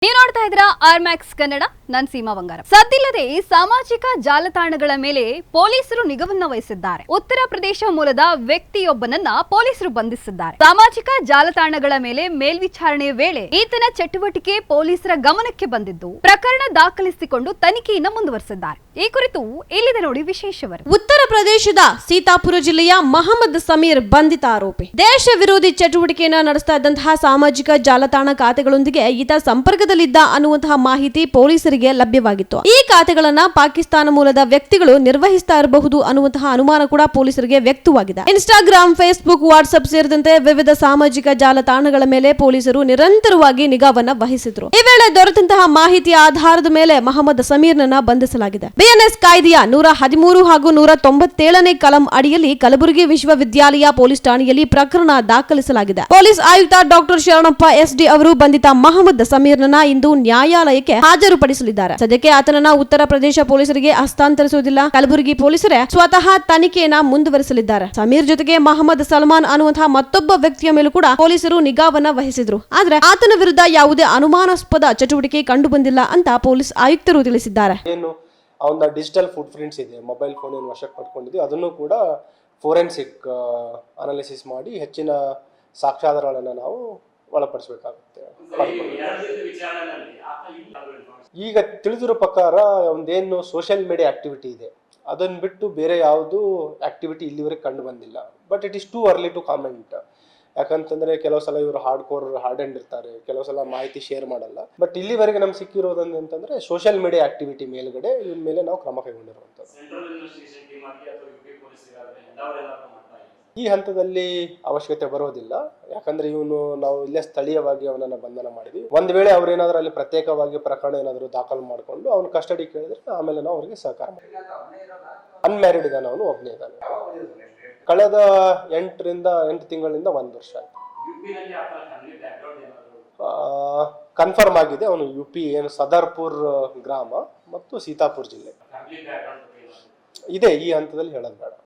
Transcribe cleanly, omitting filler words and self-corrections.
ನೀವು ನೋಡ್ತಾ ಇದ್ರ ಆರ್ಮ್ಯಾಕ್ಸ್ ಕನ್ನಡ, ನಾನು ಸೀಮಾ ಬಂಗಾರ. ಸದ್ದಿಲ್ಲದೆ ಸಾಮಾಜಿಕ ಜಾಲತಾಣಗಳ ಮೇಲೆ ಪೊಲೀಸರು ನಿಗಾವನ್ನ ವಹಿಸಿದ್ದಾರೆ. ಉತ್ತರ ಪ್ರದೇಶ ಮೂಲದ ವ್ಯಕ್ತಿಯೊಬ್ಬನನ್ನ ಪೊಲೀಸರು ಬಂಧಿಸಿದ್ದಾರೆ. ಸಾಮಾಜಿಕ ಜಾಲತಾಣಗಳ ಮೇಲೆ ಮೇಲ್ವಿಚಾರಣೆಯ ವೇಳೆ ಈತನ ಚಟುವಟಿಕೆ ಪೊಲೀಸರ ಗಮನಕ್ಕೆ ಬಂದಿದ್ದು ಪ್ರಕರಣ ದಾಖಲಿಸಿಕೊಂಡು ತನಿಖೆಯನ್ನು ಮುಂದುವರೆಸಿದ್ದಾರೆ. ಈ ಕುರಿತು ಇಲ್ಲಿದೆ ನೋಡಿ ವಿಶೇಷ ವರದಿ. ಉತ್ತರ ಪ್ರದೇಶದ ಸೀತಾಪುರ ಜಿಲ್ಲೆಯ ಮಹಮ್ಮದ್ ಸಮೀರ್ ಬಂಧಿತ ಆರೋಪಿ. ದೇಶ ವಿರೋಧಿ ಚಟುವಟಿಕೆಯನ್ನು ನಡೆಸ್ತಾ ಇದ್ದಂತಹ ಸಾಮಾಜಿಕ ಜಾಲತಾಣ ಖಾತೆಗಳೊಂದಿಗೆ ಈತ ಸಂಪರ್ಕದಲ್ಲಿದ್ದ ಅನ್ನುವಂತಹ ಮಾಹಿತಿ ಪೊಲೀಸರಿಗೆ ಲಭ್ಯವಾಗಿತ್ತು. ಈ ಖಾತೆಗಳನ್ನ ಪಾಕಿಸ್ತಾನ ಮೂಲದ ವ್ಯಕ್ತಿಗಳು ನಿರ್ವಹಿಸ್ತಾ ಇರಬಹುದು ಅನ್ನುವಂತಹ ಅನುಮಾನ ಕೂಡ ಪೊಲೀಸರಿಗೆ ವ್ಯಕ್ತವಾಗಿದೆ. ಇನ್ಸ್ಟಾಗ್ರಾಮ್, ಫೇಸ್ಬುಕ್, ವಾಟ್ಸ್ಆಪ್ ಸೇರಿದಂತೆ ವಿವಿಧ ಸಾಮಾಜಿಕ ಜಾಲತಾಣಗಳ ಮೇಲೆ ಪೊಲೀಸರು ನಿರಂತರವಾಗಿ ನಿಗಾವನ್ನ ವಹಿಸಿದ್ರು. ಈ ವೇಳೆ ದೊರೆತಂತಹ ಮಾಹಿತಿಯ ಆಧಾರದ ಮೇಲೆ ಮಹಮ್ಮದ್ ಸಮೀರ್ನನ್ನ ಬಂಧಿಸಲಾಗಿದೆ. ಬಿಎನ್ಎಸ್ ಕಾಯ್ದೆಯ 113 ಹಾಗೂ 197ನೇ ಕಲಂ ಅಡಿಯಲ್ಲಿ ಕಲಬುರಗಿ ವಿಶ್ವವಿದ್ಯಾಲಯ ಪೊಲೀಸ್ ಠಾಣೆಯಲ್ಲಿ ಪ್ರಕರಣ ದಾಖಲಿಸಲಾಗಿದೆ. ಪೊಲೀಸ್ ಆಯುಕ್ತ ಡಾಕ್ಟರ್ ಶರಣಪ್ಪ ಎಸ್ಡಿ ಅವರು ಬಂಧಿತ ಮಹಮ್ಮದ್ ಸಮೀರ್ನನ್ನ ಇಂದು ನ್ಯಾಯಾಲಯಕ್ಕೆ ಹಾಜರುಪಡಿಸಲಿದ್ದಾರೆ. ಸದ್ಯಕ್ಕೆ ಆತನನ್ನ ಉತ್ತರ ಪ್ರದೇಶ ಪೊಲೀಸರಿಗೆ ಹಸ್ತಾಂತರಿಸುವುದಿಲ್ಲ. ಕಲಬುರಗಿ ಪೊಲೀಸರೇ ಸ್ವತಃ ತನಿಖೆಯನ್ನ ಮುಂದುವರಿಸಲಿದ್ದಾರೆ. ಸಮೀರ್ ಜೊತೆಗೆ ಮಹಮ್ಮದ್ ಸಲ್ಮಾನ್ ಅನ್ನುವಂತಹ ಮತ್ತೊಬ್ಬ ವ್ಯಕ್ತಿಯ ಮೇಲೂ ಕೂಡ ಪೊಲೀಸರು ನಿಗಾವನ್ನ ವಹಿಸಿದ್ರು. ಆದ್ರೆ ಆತನ ವಿರುದ್ಧ ಯಾವುದೇ ಅನುಮಾನಾಸ್ಪದ ಚಟುವಟಿಕೆ ಕಂಡು ಬಂದಿಲ್ಲ ಅಂತ ಪೊಲೀಸ್ ಆಯುಕ್ತರು ತಿಳಿಸಿದ್ದಾರೆ. ಅವನ ಡಿಜಿಟಲ್ ಫುಟ್ ಪ್ರಿಂಟ್ಸ್ ಇದೆ, ಮೊಬೈಲ್ ಫೋನ್ ಏನು ವಶಕ್ಕೆ ಪಡ್ಕೊಂಡಿದ್ದೀವಿ, ಅದನ್ನು ಕೂಡ ಫೋರೆನ್ಸಿಕ್ ಅನಾಲಿಸಿಸ್ ಮಾಡಿ ಹೆಚ್ಚಿನ ಸಾಕ್ಷ್ಯಾಧಾರಗಳನ್ನು ನಾವು ಒಳಪಡಿಸಬೇಕಾಗುತ್ತೆ. ಈಗ ತಿಳಿದಿರೋ ಪ್ರಕಾರ ಒಂದೇನು ಸೋಷಿಯಲ್ ಮೀಡಿಯಾ ಆಕ್ಟಿವಿಟಿ ಇದೆ, ಅದನ್ನು ಬಿಟ್ಟು ಬೇರೆ ಯಾವುದು ಆಕ್ಟಿವಿಟಿ ಇಲ್ಲಿವರೆಗೆ ಕಂಡು ಬಂದಿಲ್ಲ. But it is too early to comment. ಯಾಕಂತಂದ್ರೆ ಕೆಲವು ಸಲ ಇವರು ಹಾರ್ಡ್ ಎಂಡ್ ಇರ್ತಾರೆ, ಕೆಲವು ಸಲ ಮಾಹಿತಿ ಶೇರ್ ಮಾಡಲ್ಲ. ಬಟ್ ಇಲ್ಲಿವರೆಗೆ ನಮ್ಗೆ ಸಿಕ್ಕಿರೋದು ಅಂತಂದ್ರೆ ಸೋಷಿಯಲ್ ಮೀಡಿಯಾ ಆಕ್ಟಿವಿಟಿ ಮೇಲ್ಗಡೆ ಇವನ್ ಮೇಲೆ ನಾವು ಕ್ರಮ ಕೈಗೊಂಡಿರುವಂಥದ್ದು. ಈ ಹಂತದಲ್ಲಿ ಅವಶ್ಯಕತೆ ಬರೋದಿಲ್ಲ. ಯಾಕಂದ್ರೆ ನಾವು ಇಲ್ಲೇ ಸ್ಥಳೀಯವಾಗಿ ಅವನನ್ನ ಬಂಧನ ಮಾಡಿದ್ವಿ. ಒಂದ್ ವೇಳೆ ಅವ್ರೇನಾದ್ರೂ ಅಲ್ಲಿ ಪ್ರತ್ಯೇಕವಾಗಿ ಪ್ರಕರಣ ಏನಾದ್ರು ದಾಖಲು ಮಾಡ್ಕೊಂಡು ಅವ್ನ ಕಸ್ಟಡಿ ಕೇಳಿದ್ರೆ ಆಮೇಲೆ ನಾವು ಅವ್ರಿಗೆ ಸಹಕಾರ ಮಾಡ್ತೀವಿ. ಅನ್ಮ್ಯಾರಿಡ್ ಇದ್ದಾನೆ, ಅವನು ಒಬ್ಬನೇ ಇದ್ದಾನೆ. ಕಳೆದ 8 ತಿಂಗಳಿಂದ 1 ವರ್ಷ ಆಯ್ತು. ಕನ್ಫರ್ಮ್ ಆಗಿದೆ ಅವನು ಯುಪಿ ಏನು ಸದರ್ಪುರ್ ಗ್ರಾಮ ಮತ್ತು ಸೀತಾಪುರ್ ಜಿಲ್ಲೆ ಇದೆ. ಈ ಹಂತದಲ್ಲಿ ಹೇಳೋದು ಬೇಡ.